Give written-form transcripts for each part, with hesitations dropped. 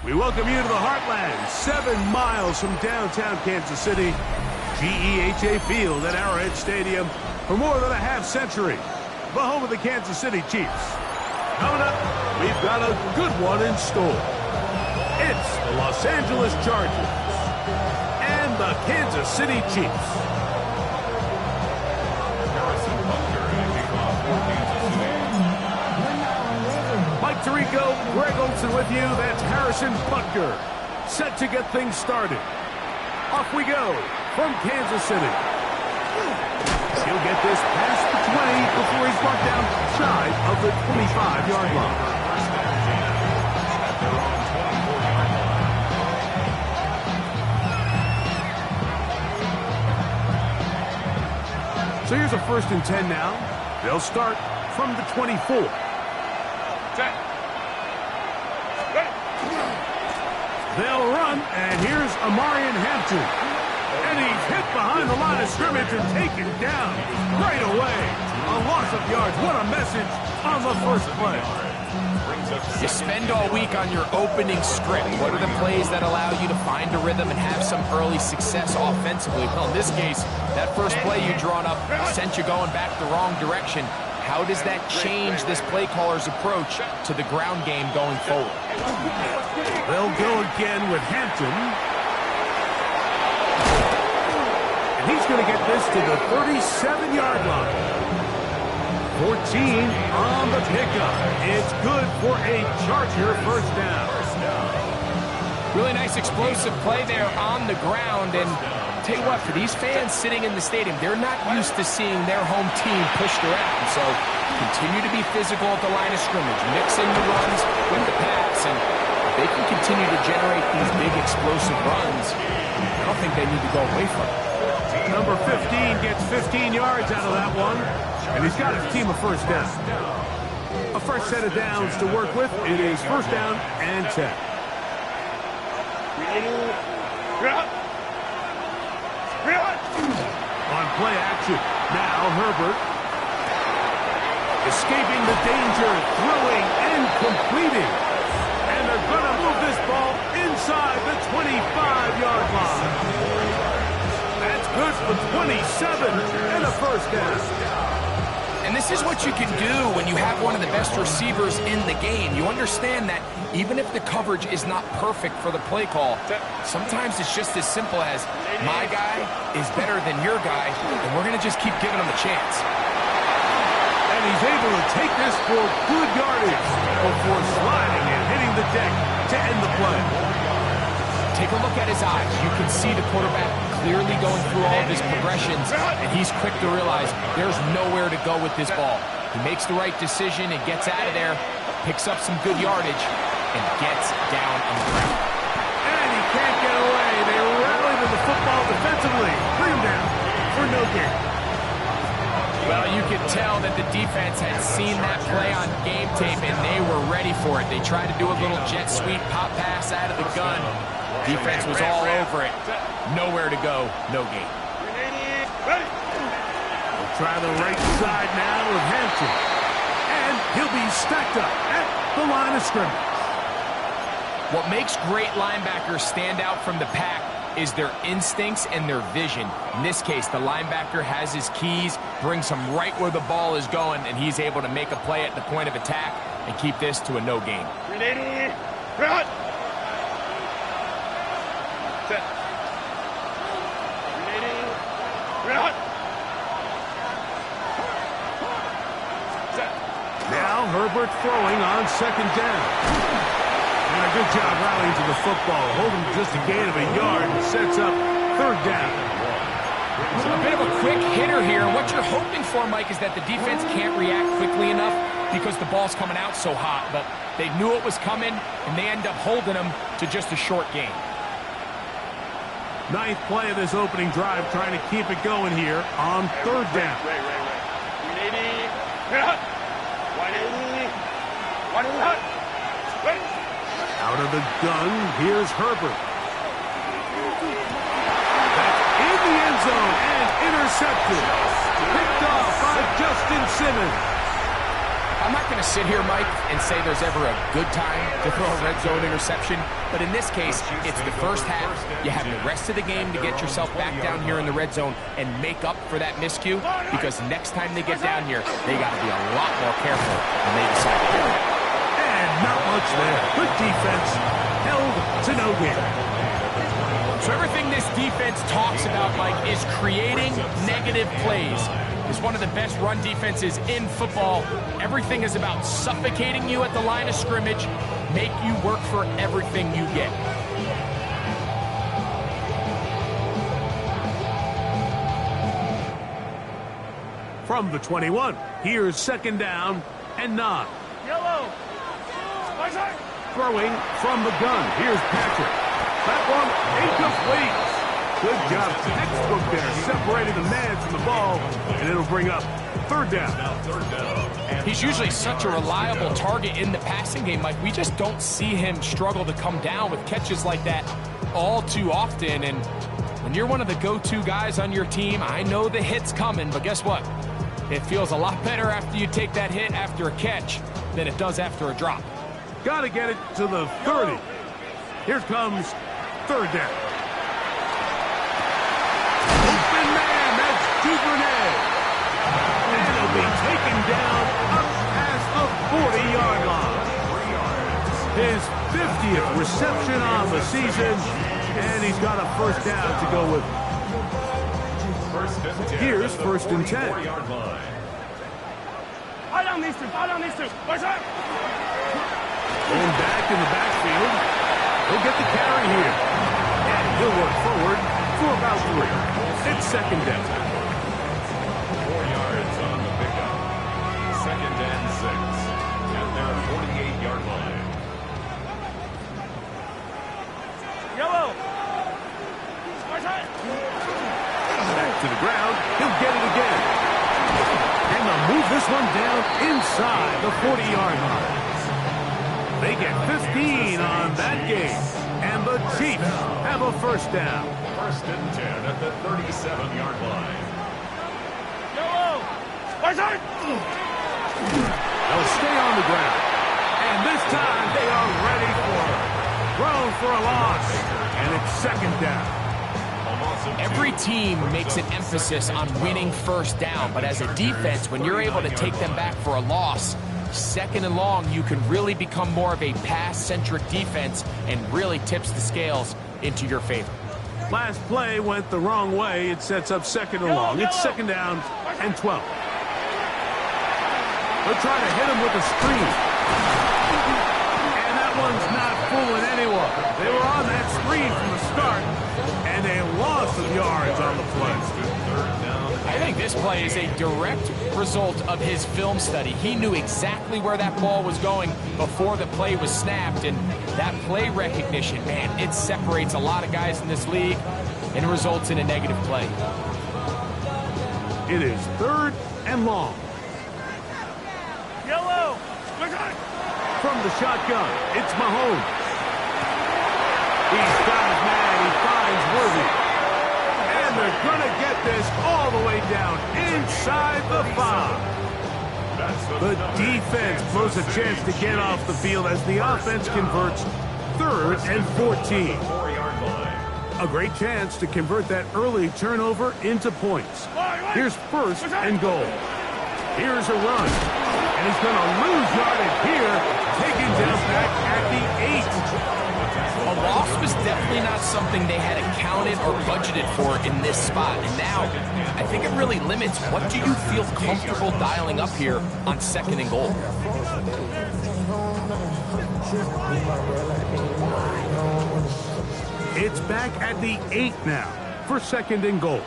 We welcome you to the Heartland, 7 miles from downtown Kansas City. GEHA Field at Arrowhead Stadium for more than a half-century. The home of the Kansas City Chiefs. Coming up, we've got a good one in store. It's the Los Angeles Chargers and the Kansas City Chiefs. Mike Tirico, Greg Olson with you. That's Harrison Butker. Set to get things started. Off we go from Kansas City. He'll get this past the 20 before he's brought down shy of the 25-yard line. So here's a 1st and 10 now. They'll start from the 24. They'll run, and here's Amarian Hampton. And he's hit behind the line of scrimmage and taken down right away. A loss of yards. What a message on the first play. You spend all week on your opening script. What are the plays that allow you to find a rhythm and have some early success offensively? Well, in this case, that first play you drawn up sent you going back the wrong direction. How does that change this play caller's approach to the ground game going forward? They'll go again with Hampton. And he's going to get this to the 37-yard line. 14 on the pickup. It's good for a Charger first down. Really nice explosive play there on the ground. And tell you what, for these fans sitting in the stadium, they're not used to seeing their home team pushed around. So continue to be physical at the line of scrimmage. Mix in the runs with the pass. And they can continue to generate these big explosive runs. I don't think they need to go away from it. Number 15 gets 15 yards out of that one. And he's got his team a first down. A fresh set of downs to work with. It is 1st down and 10. On play action. Now Herbert. Escaping the danger. Throwing and completing. And they're going to move this ball inside the 25-yard line. That's good for 27 and a first down. And this is what you can do when you have one of the best receivers in the game. You understand that even if the coverage is not perfect for the play call, sometimes it's just as simple as my guy is better than your guy, and we're going to just keep giving him a chance. And he's able to take this for good yardage before sliding and hitting the deck to end the play. Take a look at his eyes. You can see the quarterback clearly going through all of his progressions, and he's quick to realize there's nowhere to go with this ball. He makes the right decision and gets out of there, picks up some good yardage, and gets down on the ground. And he can't get away. They rally to the football defensively. Bring him down for no gain. Well, you could tell that the defense had seen that play on game tape, and they were ready for it. They tried to do a little jet sweep pop pass out of the gun. Defense was all over it. Nowhere to go, no gain. We'll try the right side now with Hampton. And he'll be stacked up at the line of scrimmage. What makes great linebackers stand out from the pack is their instincts and their vision. In this case, the linebacker has his keys, brings him right where the ball is going, and he's able to make a play at the point of attack and keep this to a no gain. Now Herbert throwing on 2nd down. And a good job rallying to the football. Holding just a gain of a yard and sets up 3rd down. A bit of a quick hitter here. What you're hoping for, Mike, is that the defense can't react quickly enough because the ball's coming out so hot. But they knew it was coming, and they end up holding them to just a short gain. 9th play of this opening drive, trying to keep it going here on 3rd down. Out of the gun, here's Herbert. That's in the end zone and intercepted. Picked off by Justin Simmons. I I'm not going to sit here, Mike, and say there's ever a good time to throw a red zone interception, but in this case, it's the first half. You have the rest of the game to get yourself back down here in the red zone and make up for that miscue, because next time they get down here, they got to be a lot more careful when they decide to do it. And not much there. Good defense. Held to no gain. So everything this defense talks about, Mike, is creating negative plays. It's one of the best run defenses in football. Everything is about suffocating you at the line of scrimmage, make you work for everything you get. From the 21, here's 2nd down and 9. Yellow. Throwing from the gun. Here's Patrick. That one incomplete. Good job. Textbook there. Separating the man from the ball. And it'll bring up 3rd down. He's usually such a reliable target in the passing game. Like, we just don't see him struggle to come down with catches like that all too often. And when you're one of the go-to guys on your team, I know the hit's coming, but guess what? It feels a lot better after you take that hit after a catch than it does after a drop. Got to get it to the 30. Here comes 3rd down. Open man, that's Duvernay. And he'll be taken down up past the 40-yard line. His 50th reception on the season, and he's got a 1st down to go with. Here's 1st and 10. Going back in the backfield. He'll get the carry here. And he'll work forward for about 3. It's 2nd down. 4 yards on the pickup. 2nd and 6 at their 48-yard line. Yellow. Back to the ground. He'll get it again. And they'll move this one down inside the 40-yard line. They get 15 on that game. And the Chiefs have a 1st down. 1st and 10 at the 37-yard line. Yellow. They'll stay on the ground. And this time they are ready for it. Thrown for a loss. And it's 2nd down. Every team makes an emphasis on winning 1st down, but as a defense, when you're able to take them back for a loss, 2nd and long, you can really become more of a pass-centric defense and really tips the scales into your favor. Last play went the wrong way. It sets up 2nd and long. It's 2nd down and 12. They'll try to hit him with a screen. And that one's not fooling anyone. They were on that screen from the start, and they lost some yards on the play. I think this play is a direct result of his film study. He knew exactly where that ball was going before the play was snapped, and that play recognition, man, it separates a lot of guys in this league and results in a negative play. It is 3rd and long. Yellow. From the shotgun, it's Mahomes. He's got his man. He finds Worthy. And they're going to get this all the way down inside the 5. The defense blows a chance to get off the field as the offense converts 3rd and 14. A great chance to convert that early turnover into points. Here's 1st and goal. Here's a run. And he's going to lose yardage here, taken down back at the 8. A loss was definitely not something they had accounted or budgeted for in this spot. And now, I think it really limits what do you feel comfortable dialing up here on 2nd and goal. It's back at the 8 now for 2nd and goal.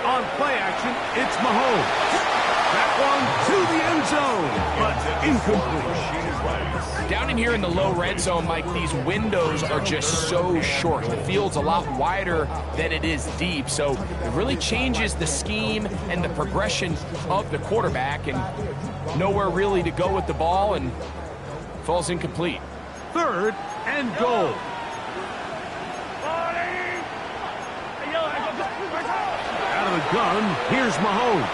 On play action, it's Mahomes. That one to the end zone, but incomplete. Down in here in the low red zone, Mike, these windows are just so short. The field's a lot wider than it is deep, so it really changes the scheme and the progression of the quarterback, and nowhere really to go with the ball, and falls incomplete. 3rd and goal. Out of the gun, here's Mahomes.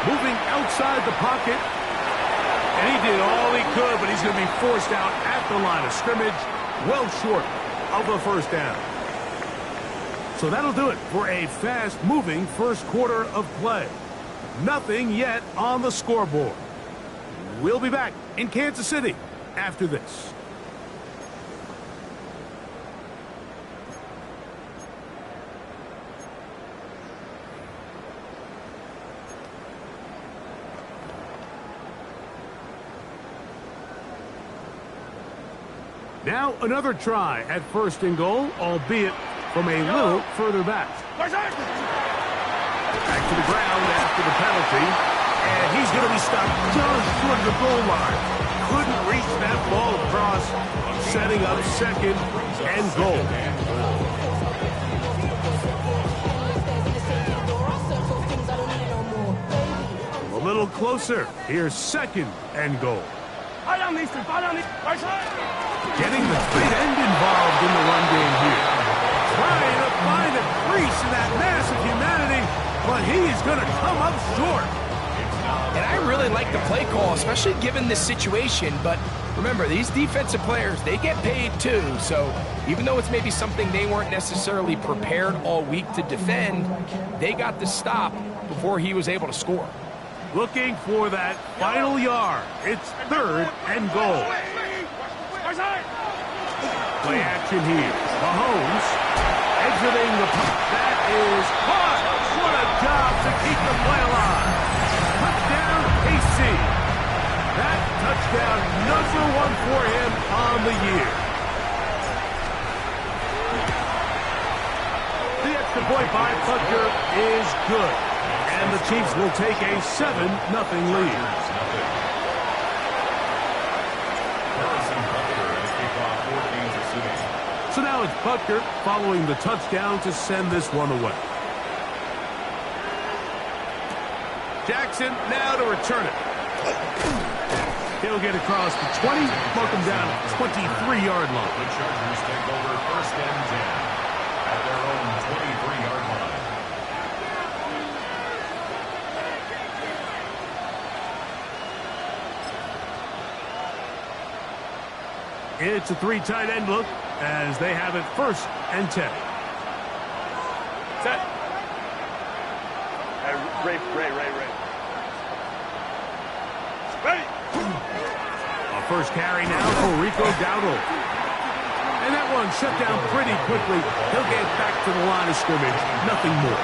moving outside the pocket. And he did all he could, but he's going to be forced out at the line of scrimmage, well short of the first down. So that'll do it for a fast-moving first quarter of play. Nothing yet on the scoreboard. We'll be back in Kansas City after this. Now another try at first and goal, albeit from a little further back. Back to the ground after the penalty, and he's going to be stopped just short of the goal line. Couldn't reach that ball across, setting up second and goal. A little closer. Here's second and goal. Getting the tight end involved in the run game here. Trying to find a crease in that mass of humanity, but he is going to come up short. And I really like the play call, especially given this situation. But remember, these defensive players, they get paid too. So even though it's maybe something they weren't necessarily prepared all week to defend, they got the stop before he was able to score. Looking for that final yard. It's third and goal. Play action here. Mahomes exiting the puck. That is caught. What a job to keep the play alive. Touchdown, KC. That touchdown, number one for him on the year. The extra point by Butker is good. And the Chiefs will take a 7-0 lead. So now it's Butker following the touchdown to send this one away. Jackson now to return it. He'll get across the 20, mark him down at 23-yard line. The Chargers take over first and 10 at their own 23-yard line. It's a three tight end look as they have it first and 10. Set. Ray. Ready. A first carry now for Rico Dowdle. And that one shut down pretty quickly. He'll get back to the line of scrimmage. Nothing more.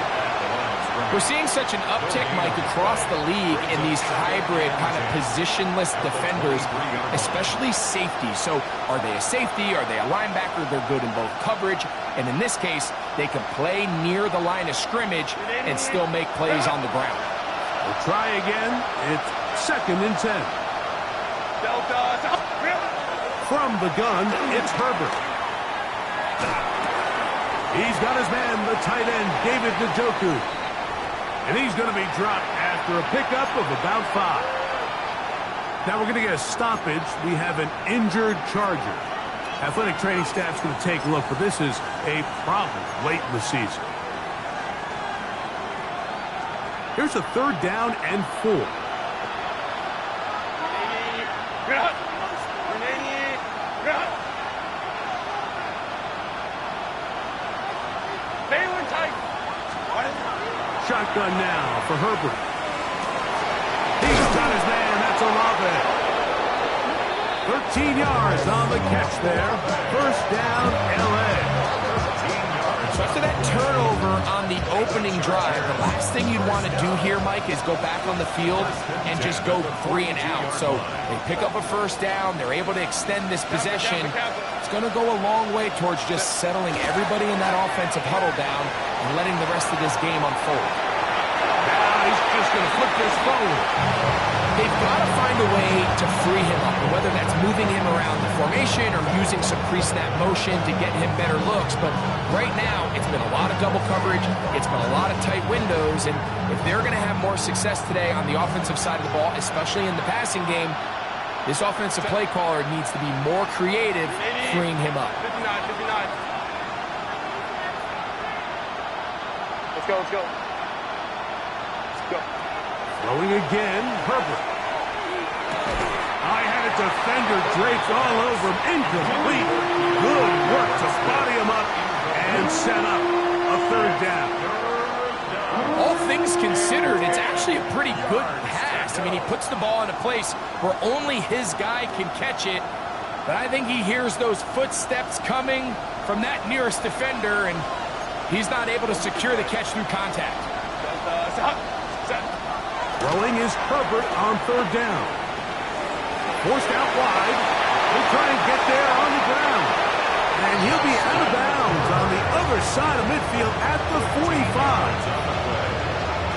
We're seeing such an uptick, Mike, across the league in these hybrid kind of positionless defenders, especially safety. So are they a safety? Are they a linebacker? They're good in both coverage. And in this case, they can play near the line of scrimmage and still make plays on the ground. We'll try again. It's second and 10. From the gun, it's Herbert. He's got his man, the tight end, David Njoku. And he's going to be dropped after a pickup of about 5. Now we're going to get a stoppage. We have an injured Charger. Athletic training staff's going to take a look, but this is a problem late in the season. Here's a third down and 4. Shotgun now for Herbert. He's got his man. That's Olave. 13 yards on the catch there. First down, L.A. So after that turnover on the opening drive, the last thing you'd want to do here, Mike, is go back on the field and just go 3 and out. So they pick up a first down. They're able to extend this possession. It's going to go a long way towards just settling everybody in that offensive huddle down and letting the rest of this game unfold. Now he's just going to flip this forward. They've got to find a way to free him up, whether that's moving him around the formation or using some pre-snap motion to get him better looks. But right now, it's been a lot of double coverage. It's been a lot of tight windows. And if they're going to have more success today on the offensive side of the ball, especially in the passing game, this offensive play caller needs to be more creative, freeing him up. 59. Let's go. Throwing again, Herbert. I had a defender draped all over him. Incomplete. Good work to body him up and set up a third down. All things considered, it's actually a pretty good pass. I mean, he puts the ball in a place where only his guy can catch it. But I think he hears those footsteps coming from that nearest defender, and he's not able to secure the catch through contact. Throwing is Herbert on third down. Forced out wide. He'll try and get there on the ground. And he'll be out of bounds on the other side of midfield at the 45.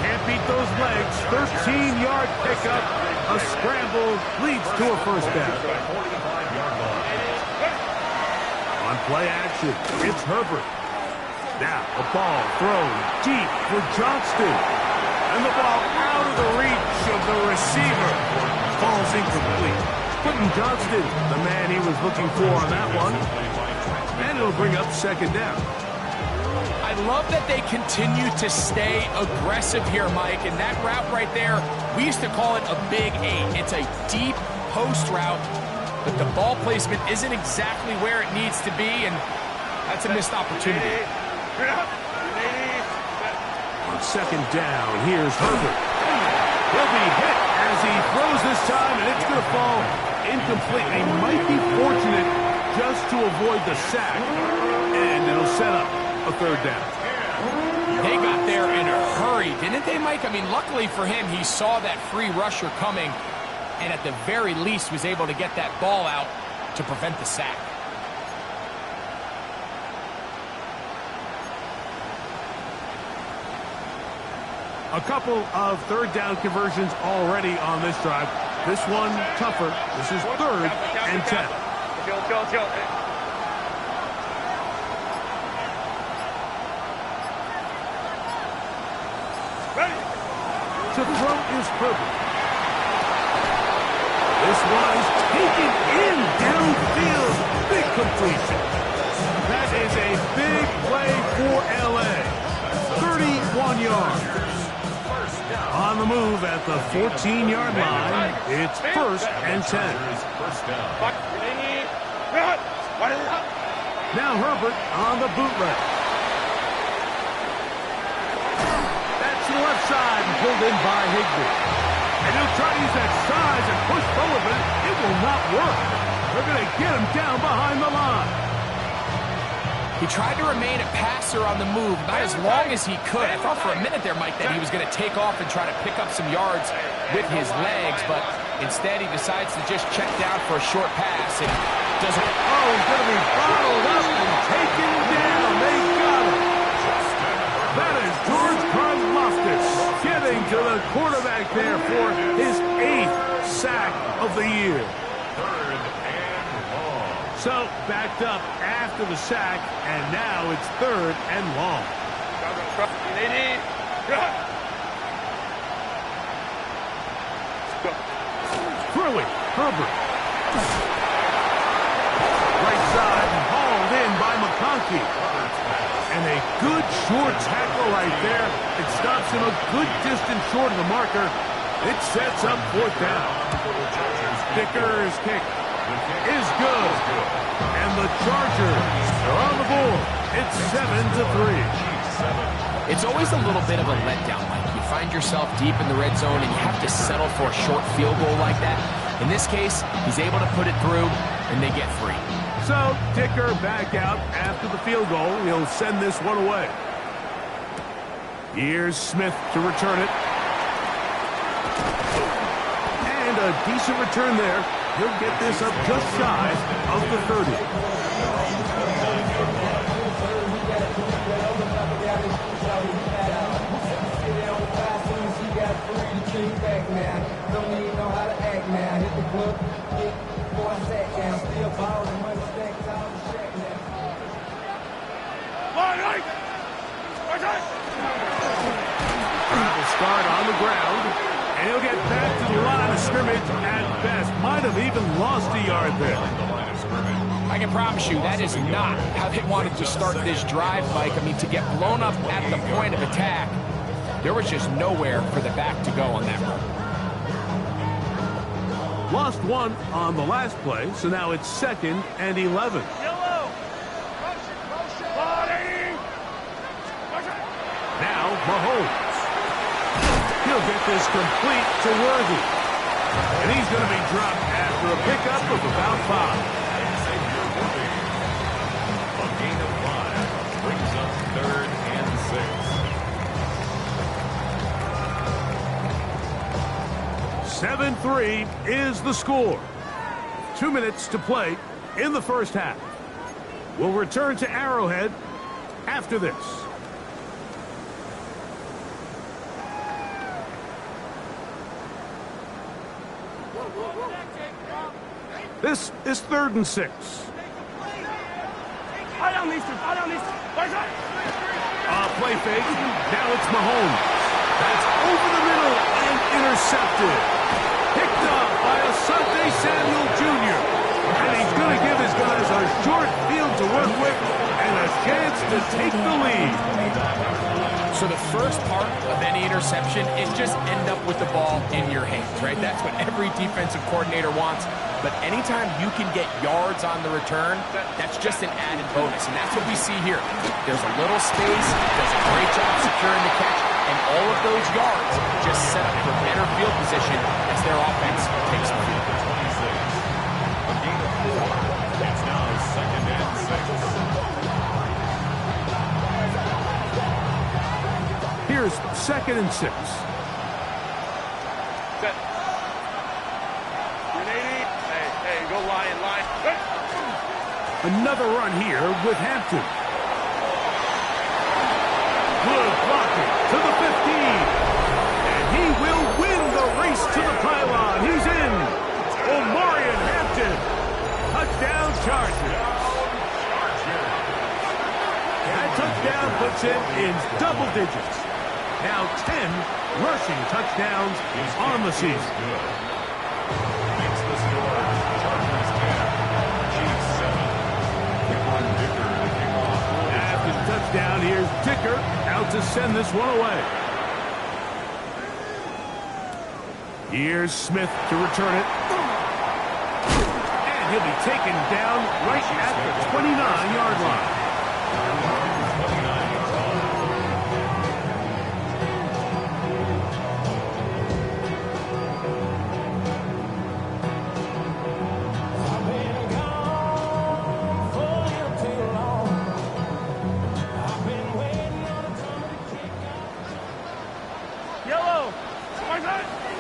Can't beat those legs. 13-yard pickup. A scramble leads to a first down. On play action, it's Herbert. Now a ball thrown deep for Johnston. And the ball out of the reach of the receiver. Falls incomplete. Quentin Johnston, the man he was looking for on that one. And it'll bring up second down. I love that they continue to stay aggressive here, Mike. And that route right there, we used to call it a big 8. It's a deep post route, but the ball placement isn't exactly where it needs to be, and that's a missed opportunity. On second down, here's Herbert. He'll be hit as he throws this time, and it's going to fall incomplete. They might be fortunate just to avoid the sack, and it'll set up a third down. They got there in a hurry, didn't they, Mike? I mean, luckily for him, he saw that free rusher coming, and at the very least was able to get that ball out to prevent the sack. A couple of third down conversions already on this drive. This one tougher. This is 3rd and 10. To throw is Herbert. This one is taken in downfield. Big completion. That is a big play for LA. 31 yards. On the move at the 14-yard line, it's 1st and 10. Now Herbert on the bootleg. That's to the left side and pulled in by Higbee. And he'll try to use that size and push forward, but it will not work. They're going to get him down behind the line. He tried to remain a passer on the move about as long as he could. I thought for a minute there, Mike, that he was going to take off and try to pick up some yards with his legs, but instead he decides to just check down for a short pass and doesn't. Oh, he's going to be bottled up and taken down. They got him. That is George Karlaftis getting to the quarterback there for his 8th sack of the year. So, backed up after the sack, and now it's 3rd and long. Throwing, Herbert. Right side, hauled in by McConkey. And a good short tackle right there. It stops him a good distance short of the marker. It sets up 4th down. Dicker's kick is good. And the Chargers are on the board. It's 7-3. It's always a little bit of a letdown, Mike. You find yourself deep in the red zone and you have to settle for a short field goal like that. In this case, he's able to put it through and they get free. So, Dicker back out after the field goal. He'll send this one away. Here's Smith to return it. And a decent return there. He'll get this up just shy of the 30. Will start on the ground, and he'll get back to the line of scrimmage at best. Might have even lost a yard there. I can promise you that is not how they wanted to start this drive, Mike. I mean, to get blown up at the point of attack, There was just nowhere for the back to go on that run. Lost one on the last play, so now it's 2nd and 11. Yellow. Body. Now Mahomes. He'll get this complete to Worthy. And he's going to be dropped after a pickup of about 5. A gain of 5 brings up 3rd and 6. 7-3 is the score. 2 minutes to play in the first half. We'll return to Arrowhead after this. This is 3rd and 6. Play fake. Now it's Mahomes. That's over the middle and intercepted. Picked up by Asante Samuel Jr. And he's going to give his guys a short field to work with and a chance to take the lead. So the first part of any interception is just end up with the ball in your hands, right? That's what every defensive coordinator wants. But anytime you can get yards on the return, that's just an added bonus. And that's what we see here. There's a little space, does a great job securing the catch, and all of those yards just set up for better field position as their offense takes the field. 26. A gain of 4. It's now 2nd and 6. Here's 2nd and 6. Set. Hey, go line. Another run here with Hampton. Good blocking to the 15. And he will win the race to the pylon. He's in. Omarion Hampton. Touchdown Chargers. That touchdown puts him in double digits. Now 10 rushing touchdowns on the season. Makes the score. Chargers 10. Chiefs 7. Dicker to kick off. After the touchdown, here's Dicker out to send this one away. Here's Smith to return it. And he'll be taken down right at the 29-yard line. 29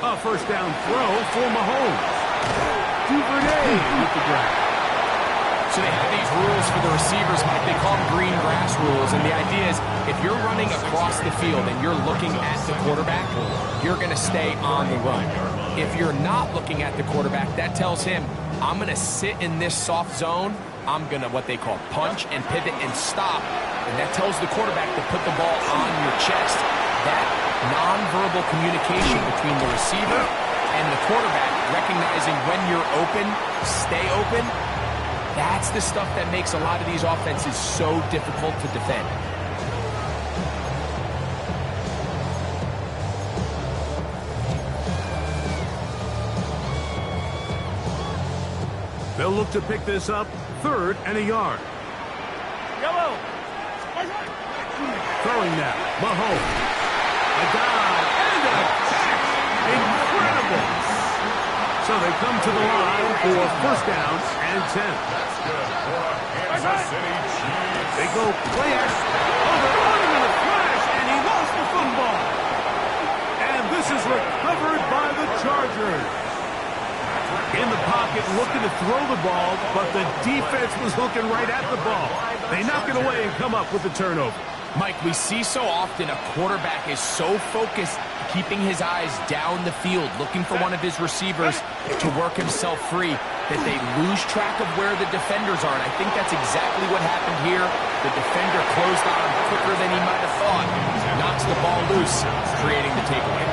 A first down throw for Mahomes. Duvernay with the grab. So they have these rules for the receivers, Mike. They call them green grass rules. And the idea is if you're running across the field and you're looking at the quarterback, you're going to stay on the run. If you're not looking at the quarterback, that tells him, I'm going to sit in this soft zone. I'm going to what they call punch and pivot and stop. And that tells the quarterback to put the ball on your chest. That nonverbal communication between the receiver and the quarterback, recognizing when you're open, stay open, that's the stuff that makes a lot of these offenses so difficult to defend. They'll look to pick this up 3rd and a yard. Yellow. Throwing now, Mahomes. A dive and a catch. Incredible. So they come to the line for first down and 10. That's good for Kansas City Chiefs. They go play action. Oh, they're on him in a flash, and he lost the football. And this is recovered by the Chargers. In the pocket, looking to throw the ball, but the defense was looking right at the ball. They knock it away and come up with the turnover. Mike, we see so often a quarterback is so focused, keeping his eyes down the field, looking for one of his receivers to work himself free, that they lose track of where the defenders are. And I think that's exactly what happened here. The defender closed on him quicker than he might have thought. Knocks the ball loose, creating the takeaway.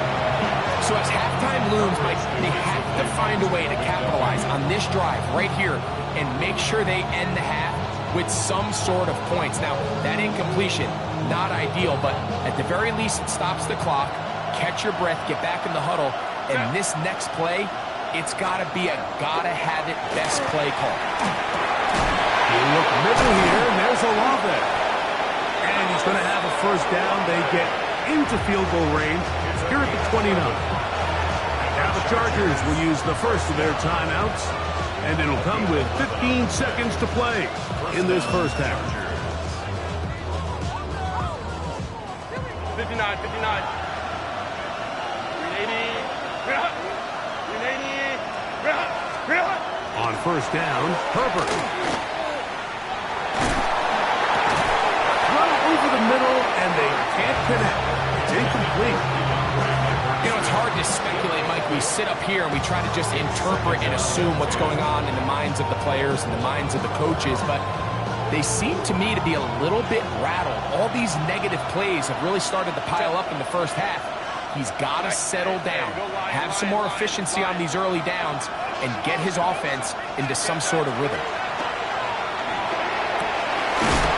So as halftime looms, Mike, they have to find a way to capitalize on this drive right here and make sure they end the half with some sort of points. Now, that incompletion, not ideal, but at the very least, it stops the clock. Catch your breath, get back in the huddle, and this next play, it's got to be a gotta-have-it best play call. You look middle here, and there's Olave. And he's going to have a first down. They get into field goal range here at the 29. Now the Chargers will use the first of their timeouts, and it'll come with 15 seconds to play in this first half. 59, 59. 380. On first down, Herbert. Run over the middle, and they can't connect. It's incomplete. You know, it's hard to speculate, Mike. We sit up here and we try to just interpret and assume what's going on in the minds of the players and the minds of the coaches, but they seem to me to be a little bit rattled. All these negative plays have really started to pile up in the first half. He's got to settle down, have some more efficiency on these early downs, and get his offense into some sort of rhythm.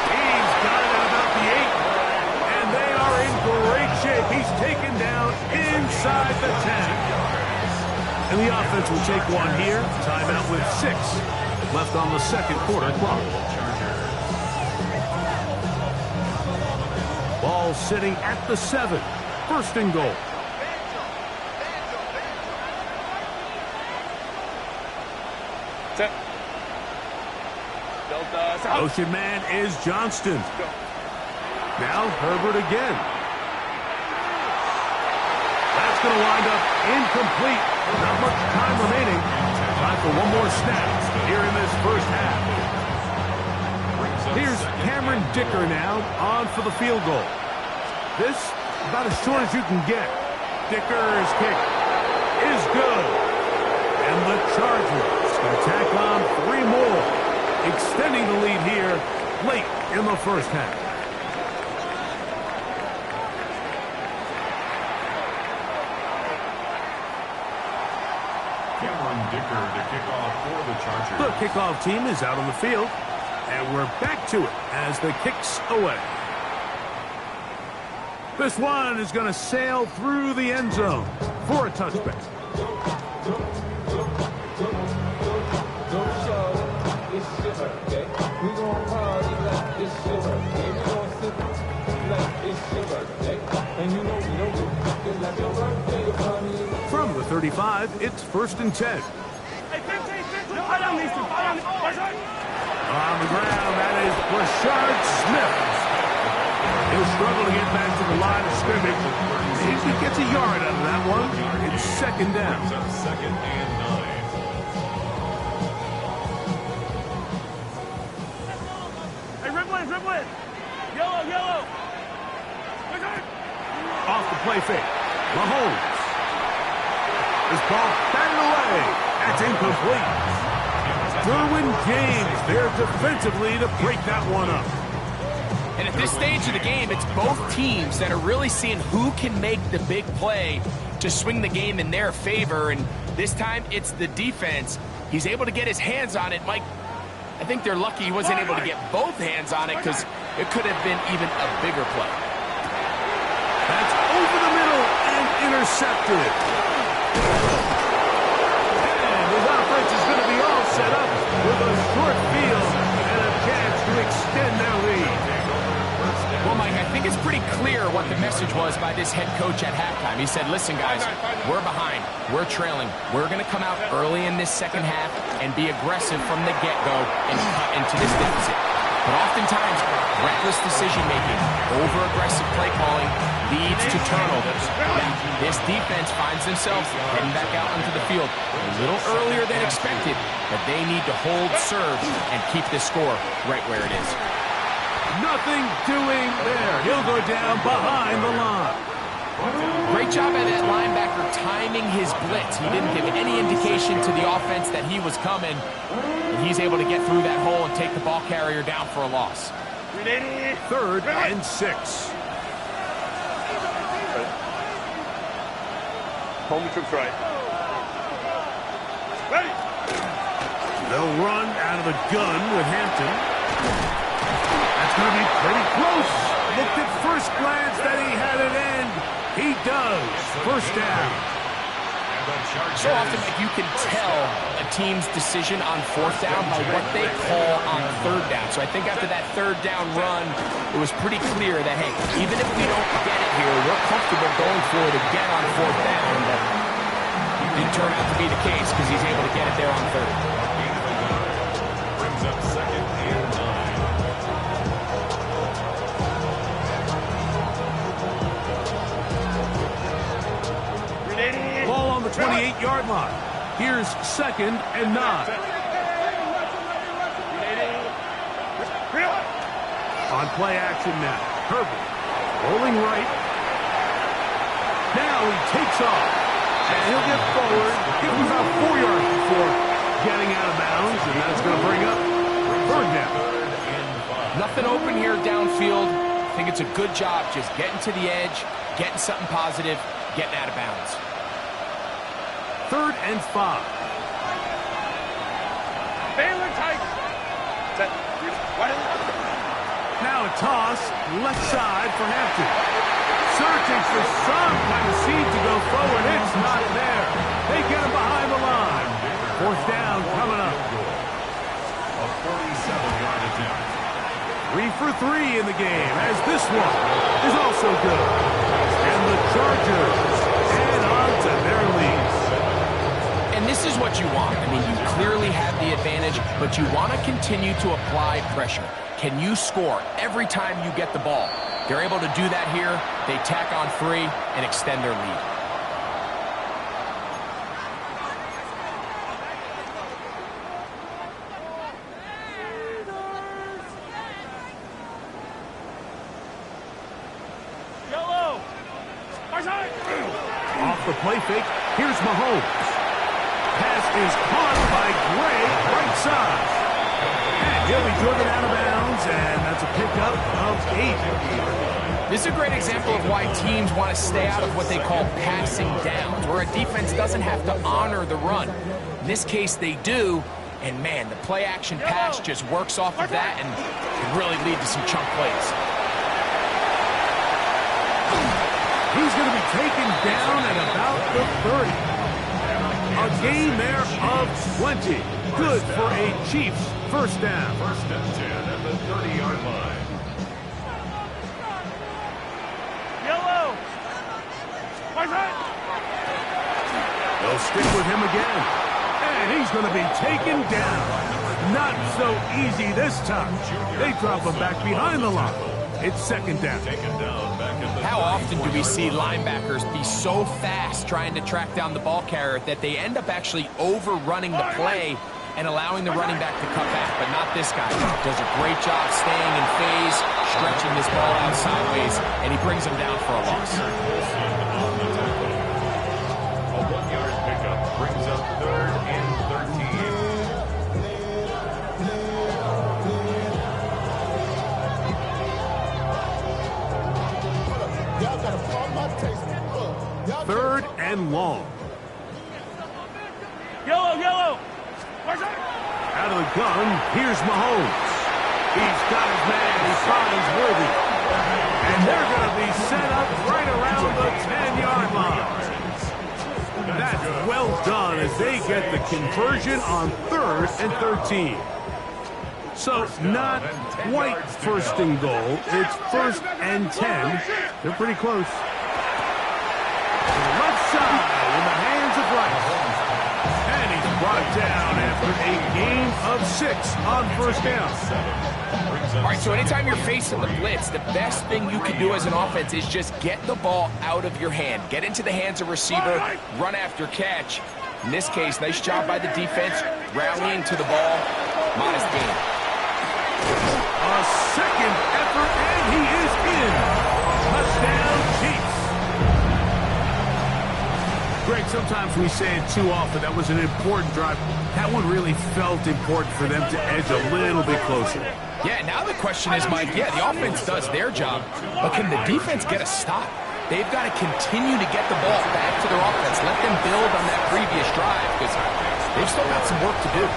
He's got it at about the 8, and they are in great shape. He's taken down inside the 10. And the offense will take one here. Timeout with 6 left on the second quarter clock. Ball sitting at the 7. First and goal. Set. Delta. South. Motion man is Johnston. Now Herbert again. That's going to wind up incomplete. Not much time remaining. Time for one more snap here in this first half. Here's Cameron Dicker now on for the field goal. This about as short as you can get. Dicker's kick is good. And the Chargers going to tack on 3 more, extending the lead here late in the first half. Cameron Dicker, the kickoff for the Chargers. The kickoff team is out on the field, and we're back to it as the kick's away. This one is going to sail through the end zone for a touchback. From the 35, it's 1st and 10. Hey, 15. On On the ground, that is Rashard Smith. He'll struggle to get back to the line of scrimmage. Maybe he gets a yard out of that one. It's 2nd down. Second and 9. Hey, Ripley. Yellow. Off the play fake. Mahomes. This ball batted away. That's incomplete. Derwin James there defensively to break that one up. And at this stage of the game, it's both teams that are really seeing who can make the big play to swing the game in their favor. And this time, it's the defense. He's able to get his hands on it. Mike, I think they're lucky he wasn't able to get both hands on it because it could have been even a bigger play. That's over the middle and intercepted. And his offense is going to be all set up with a short field and a chance to extend their lead. Well, Mike, I think it's pretty clear what the message was by this head coach at halftime. He said, listen, guys, we're behind. We're trailing. We're going to come out early in this second half and be aggressive from the get-go and cut into this deficit. But oftentimes, reckless decision-making, over-aggressive play calling leads to turnovers. Now, this defense finds themselves heading back out into the field a little earlier than expected, but they need to hold serve and keep this score right where it is. Nothing doing there. He'll go down behind the line. Great job by that linebacker timing his blitz. He didn't give any indication to the offense that he was coming. And he's able to get through that hole and take the ball carrier down for a loss. 3rd and 6. Home troops right. Ready. They'll run out of the gun with Hampton. That's going to be pretty close. Looked at first glance that he had it end. He does. First down. So often, Mike, you can tell a team's decision on fourth down by what they call on third down. So I think after that third down run, it was pretty clear that, hey, even if we don't get it here, we're comfortable going for it again on fourth down. But it didn't turn out to be the case because he's able to get it there on third. Brings up second and 9. Ball on the 28-yard line. Here's second and 9. On play action now. Herbert rolling right. Now he takes off. And he'll get forward. Give him about 4 yards before getting out of bounds. And that's going to bring up third down. Nothing open here downfield. I think it's a good job just getting to the edge, getting something positive, getting out of bounds. 3rd and 5. Baylor tight. Now a toss, left side for Hampton. Searching for some kind of seed to go forward. It's not there. They get him behind the line. 4th down coming up. A 47-yard attempt. 3 for 3 in the game, as this one is also good. And the Chargers head on to their lead. And this is what you want. I mean, you clearly have the advantage, but you want to continue to apply pressure. Can you score every time you get the ball? They're able to do that here. They tack on 3 and extend their lead. Yellow. Off the play fake, here's Mahomes. Pass is caught by Gray, right side. And he'll be driven out of bounds, and that's a pickup of 8. This is a great example of why teams want to stay out of what they call passing downs, where a defense doesn't have to honor the run. In this case, they do, and man, the play-action pass just works off of that and can really lead to some chunk plays. He's going to be taken down at about the 30. A gain there of 20. Good for a Chiefs first down. 1st and 10 at the 30-yard line. Yellow. They'll stick with him again. And he's going to be taken down. Not so easy this time. They drop him back behind the line. It's 2nd down. How often do we see linebackers be so fast trying to track down the ball carrier that they end up actually overrunning the play and allowing the running back to cut back? But not this guy. Does a great job staying in phase, stretching this ball out sideways, and he brings him down for a loss. A 1-yard pickup brings up 3rd and 13. Third and long. Yellow. Out of the gun, here's Mahomes. He's got his man. He finds Worthy. And they're going to be set up right around the 10-yard line. That's well done as they get the conversion on 3rd and 13. So not quite 1st and goal. It's 1st and 10. They're pretty close. Left side in the hands of Rice. And he's brought down after a gain of 6 on 1st down. All right, so anytime you're facing the blitz, the best thing you can do as an offense is just get the ball out of your hand. Get into the hands of receiver, run after catch. In this case, nice job by the defense, rallying to the ball. Modest gain. A second effort, and he is in. Touchdown, Chiefs. Greg, sometimes we say it too often. That was an important drive. That one really felt important for them to edge a little bit closer. Yeah, now the question is, Mike, the offense does their job, but can the defense get a stop? They've got to continue to get the ball back to their offense. Let them build on that previous drive because they've still got some work to do.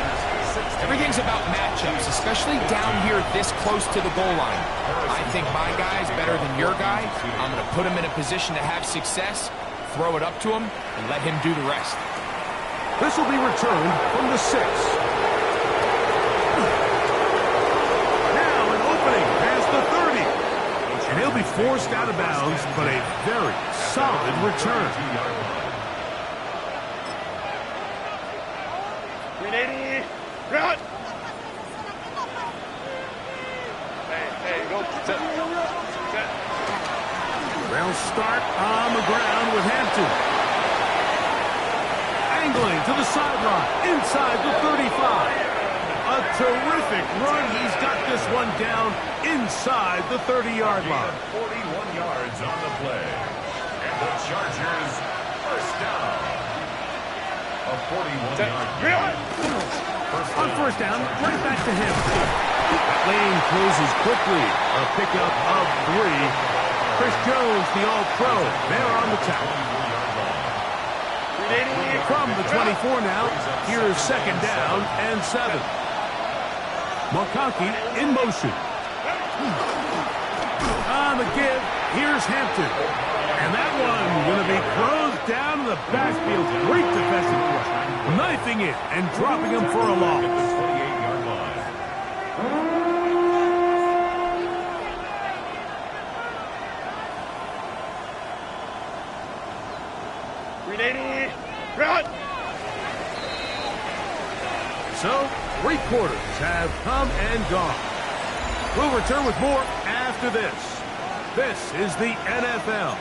Everything's about matchups, especially down here this close to the goal line. I think my guy's better than your guy. I'm going to put him in a position to have success, throw it up to him, and let him do the rest. This will be returned from the 6. Now an opening past the 30. And he'll be forced out of bounds, but a very solid return. 380. Run. Hey, go. Set. They'll start on the ground with Hampton. Angling to the sideline, inside the 35. A terrific run. He's got this one down inside the 30-yard line. 41 yards on the play. And the Chargers first down. A 41-yard gain. On first down, right back to him. That lane closes quickly. A pickup of 3. Chris Jones, the All-Pro, there on the tackle. From the 24 now, here's second down and 7. McConkey in motion. On the give, here's Hampton. And that one going to be closed down in the backfield. Great defensive play. Knifing it and dropping him for a loss. 28-yard line. 380. Run. So, 3 quarters have come and gone. We'll return with more after this. This is the NFL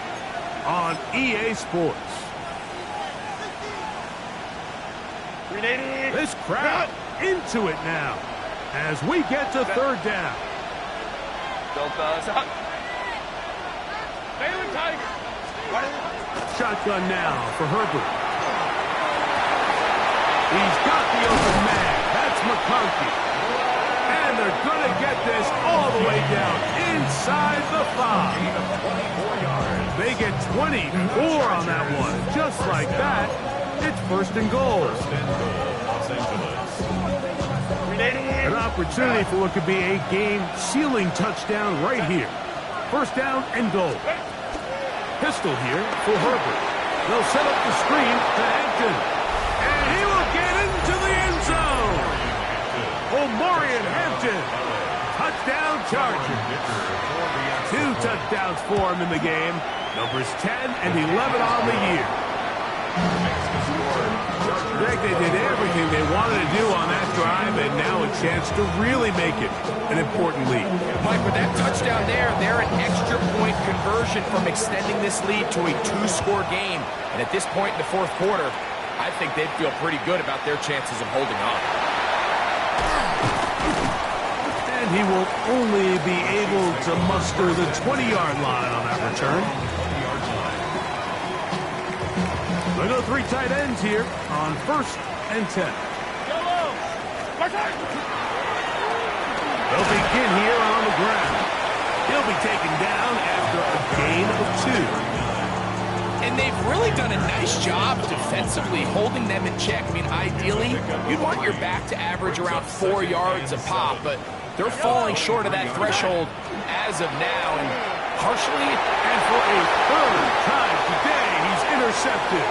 on EA Sports. 380. This crowd into it now as we get to third down. Stop. Baylor Tiger. Shotgun now for Herbert. He's got the open man. That's McConkey. And they're going to get this all the way down inside the 5. 24 yards. They get 24 on that one. Just like that, it's first and goal. First and goal, Los Angeles. 380. An opportunity for what could be a game-sealing touchdown right here. First down and goal. Pistol here for Herbert. They'll set up the screen to Hampton. And he will get into the end zone. Omarion Hampton. Touchdown Chargers. 2 touchdowns for him in the game. Numbers 10 and 11 on the year. I think they did everything they wanted to do on that drive, and now a chance to really make it an important lead. Mike, with that touchdown there, they're an extra point conversion from extending this lead to a 2-score game. And at this point in the 4th quarter, I think they'd feel pretty good about their chances of holding on. And he will only be able to muster the 20-yard line on that return. They go 3 tight ends here on first and 10. Yellow. They'll begin here on the ground. He'll be taken down after a gain of 2. And they've really done a nice job defensively holding them in check. I mean, ideally, you'd want your back to average around 4 yards a pop, but they're falling short of that threshold as of now. And partially, And for a third time today, he's intercepted.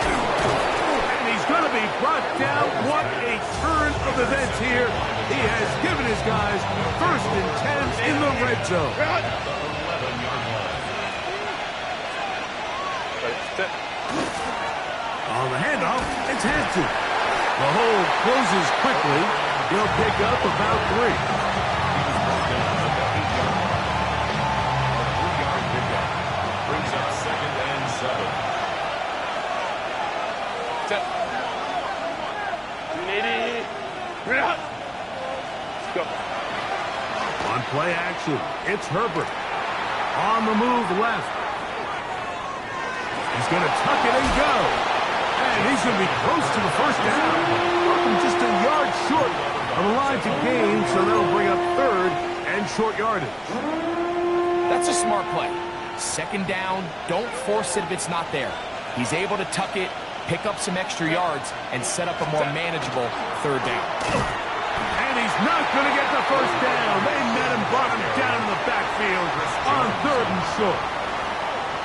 And he's going to be brought down. What a turn of events here. He has given his guys first and 10 in the red zone. On the handoff, it's Hampton. The hole closes quickly. He'll pick up about 3. Brings up second and 7. 380. Run. Go. On play action, it's Herbert. On the move left. He's going to tuck it and go. And he's going to be close to the first down. Just a yard short of the line to gain, so that'll bring up third and short yardage. that's a smart play. Second down, don't force it if it's not there. He's able to tuck it, pick up some extra yards, and set up a more manageable third down. Not going to get the first down. They met him, brought him down in the backfield on 3rd and short.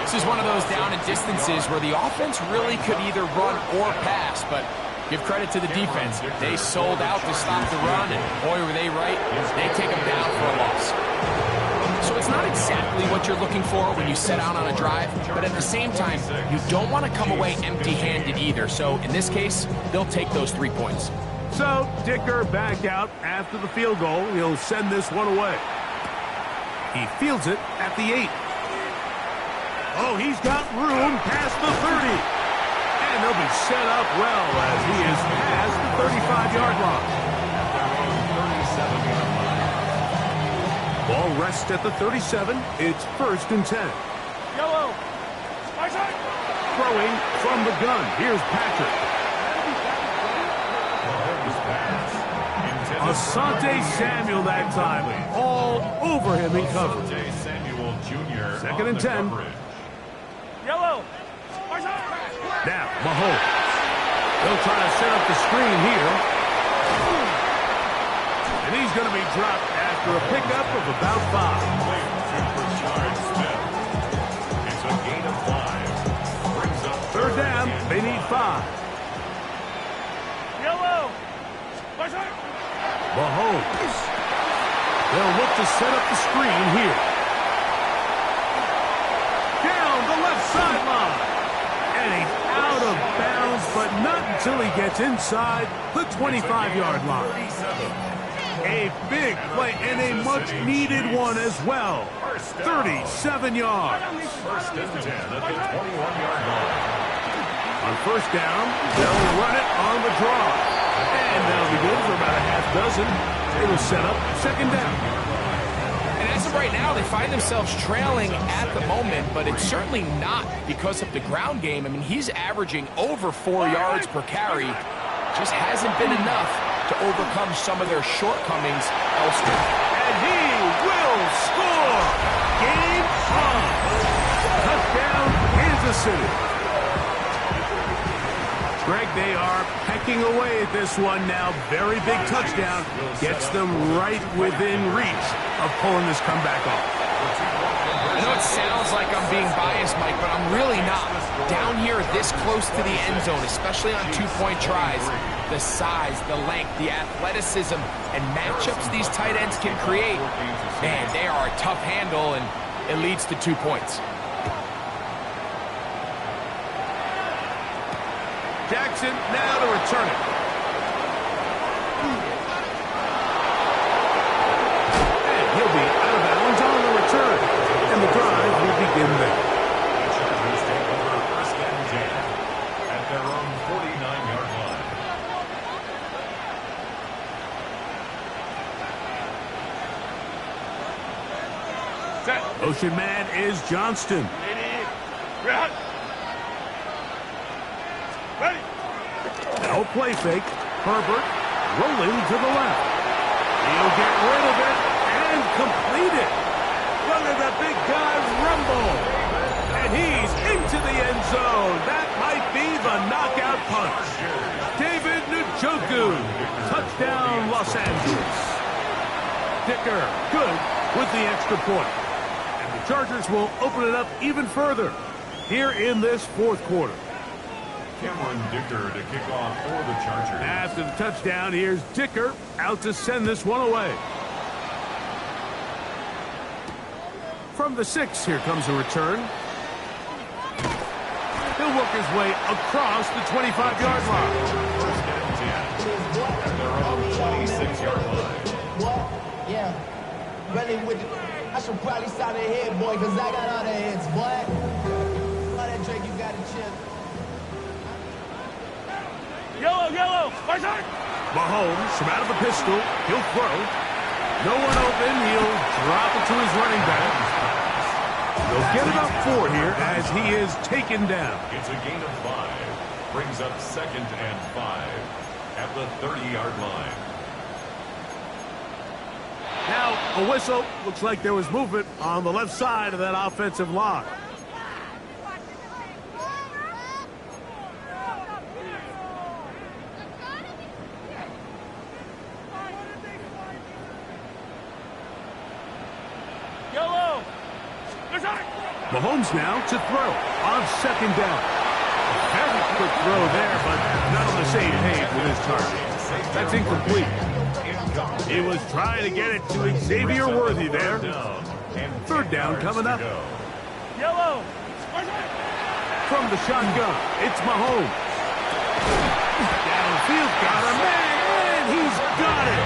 This is one of those down and distances where the offense really could either run or pass, but give credit to the defense. They sold out to stop the run, and boy, were they right. They take them down for a loss. So it's not exactly what you're looking for when you set out on a drive, but at the same time, you don't want to come away empty-handed either. So in this case, they'll take those 3 points. So Dicker back out after the field goal. He'll send this one away. He fields it at the 8. Oh, he's got room past the 30. And they'll be set up well as he is past the 35-yard line. Ball rests at the 37. It's 1st and 10. Yellow. Throwing from the gun. Here's Patrick. Asante Samuel that time. All over him in coverage. Asante Samuel Jr. 2nd and 10. Yellow. Now, Mahomes. He'll try to set up the screen here. And he's going to be dropped after a pickup of about 5. It's a gain of 5. Brings up 3rd down. They need 5. Yellow. Mahomes. They'll look to set up the screen here. Down the left sideline. And he's out of bounds, but not until he gets inside the 25-yard line. A big play and a much-needed one as well. 37 yards. 1st and 10 at the 21-yard line. On 1st down, they'll run it on the draw. And that'll be good for about a half dozen. They will set up 2nd down. And as of right now, they find themselves trailing at the moment, but it's certainly not because of the ground game. I mean, he's averaging over 4 yards per carry. Just hasn't been enough to overcome some of their shortcomings elsewhere. And he will score. Game on. Touchdown, Kansas City. Greg, they are pecking away at this one now. Very big touchdown. Gets them right within reach of pulling this comeback off. I know it sounds like I'm being biased, Mike, but I'm really not. Down here this close to the end zone, especially on 2-point tries, the size, the length, the athleticism, and matchups these tight ends can create, man, they are a tough handle, and it leads to 2 points. Jackson now to return it. And he'll be out of bounds on the return. And the drive will begin there. The Chargers take over 1st and 10 at their own 49-yard line. Set. Motion man is Johnston. Ready. No play fake. Herbert rolling to the left. He'll get rid of it and complete it. Look at the big guy rumble. And he's into the end zone. That might be the knockout punch. David Njoku. Touchdown, Los Angeles. Dicker, good with the extra point. And the Chargers will open it up even further here in this 4th quarter. Cameron Dicker to kick off for the Chargers. After the touchdown, here's Dicker out to send this one away. From the 6, here comes a return. He'll work his way across the 25-yard line. 1st and 10 at their own 26-yard line. What? Yeah. Really with I should probably sign a head, boy, because I got all the heads, boy. All that Drake, you got a chip. Yellow. Mahomes from out of the pistol. He'll throw. No one open. He'll drop it to his running back. They'll get it up 4 here as he is taken down. It's a gain of 5. Brings up 2nd and 5 at the 30-yard line. Now, a whistle. Looks like there was movement on the left side of that offensive line. Mahomes now to throw on second down. Very quick throw there, but not on the same page with his target. That's incomplete. He was trying to get it to Xavier Worthy there. Third down coming up. Yellow. From the shotgun, it's Mahomes. Downfield, got a man, and he's got it.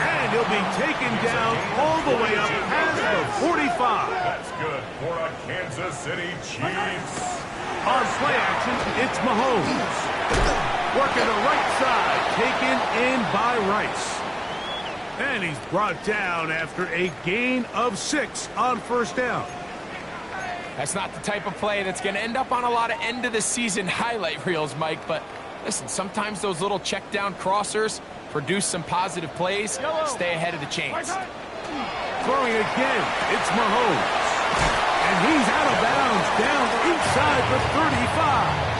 And he'll be taken down all the way up past the 45. That's good for a Kansas City Chiefs. On play action, it's Mahomes. Working the right side, taken in by Rice. And he's brought down after a gain of 6 on first down. That's not the type of play that's going to end up on a lot of end-of-the-season highlight reels, Mike. But listen, sometimes those little check-down crossers produce some positive plays. Stay ahead of the chains. Throwing again, it's Mahomes. And he's out of bounds, down inside the 35.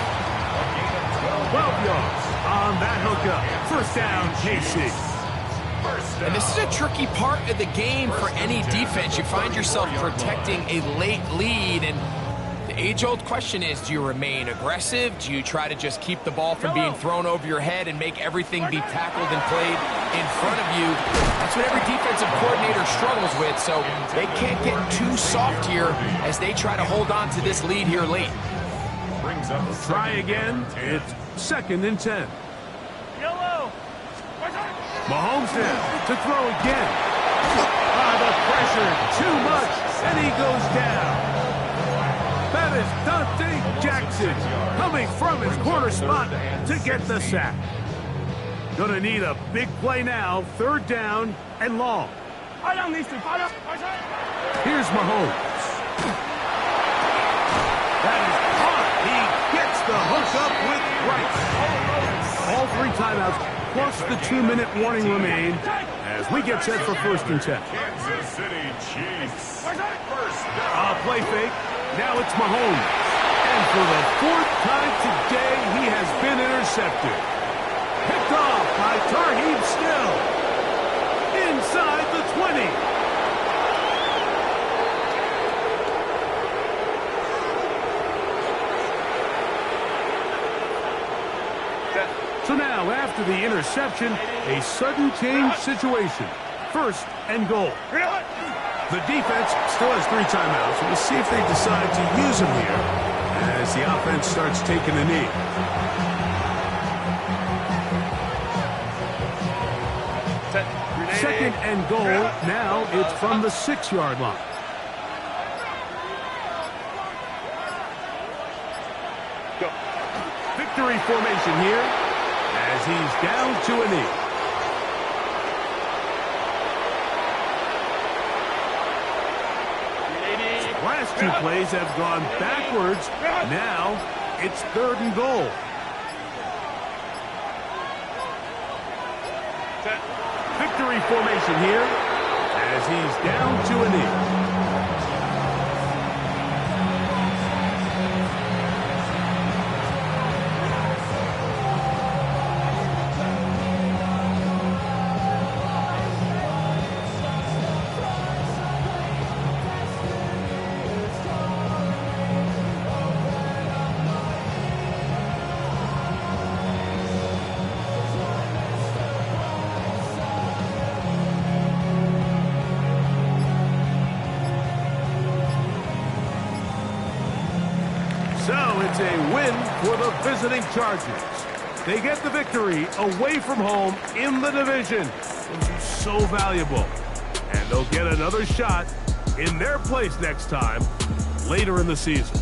12 yards on that hookup. First down, KC. And this is a tricky part of the game for any defense. You find yourself protecting a late lead, and the age-old question is, do you remain aggressive? Do you try to just keep the ball from being thrown over your head and make everything be tackled and played in front of you? That's what every defensive coordinator struggles with, so they can't get too soft here as they try to hold on to this lead here late. Try again. It's 2nd and 10. Yellow. Mahomes now to throw again. The pressure, too much, and he goes down. That is Dante Jackson coming from his corner spot to get the sack. Gonna need a big play now, 3rd down and long. Here's Mahomes. That is caught. He gets the hook up with Rice. All 3 timeouts plus the 2-minute warning remain as we get set for 1st and 10. Kansas City Chiefs. First down. Play fake. Now it's Mahomes. And for the 4th time today, he has been intercepted. Picked off by Tarheeb Still. Inside the 20. So now, after the interception, a sudden change situation. 1st and goal. The defense still has 3 timeouts. We'll see if they decide to use them here as the offense starts taking a knee. Second and goal. Now it's from the 6-yard line. Victory formation here as he's down to a knee. Last 2 plays have gone backwards. Now it's 3rd and goal. Victory formation here as he's down to a knee. So it's a win for the visiting Chargers. They get the victory away from home in the division, which is so valuable. And they'll get another shot in their place next time later in the season.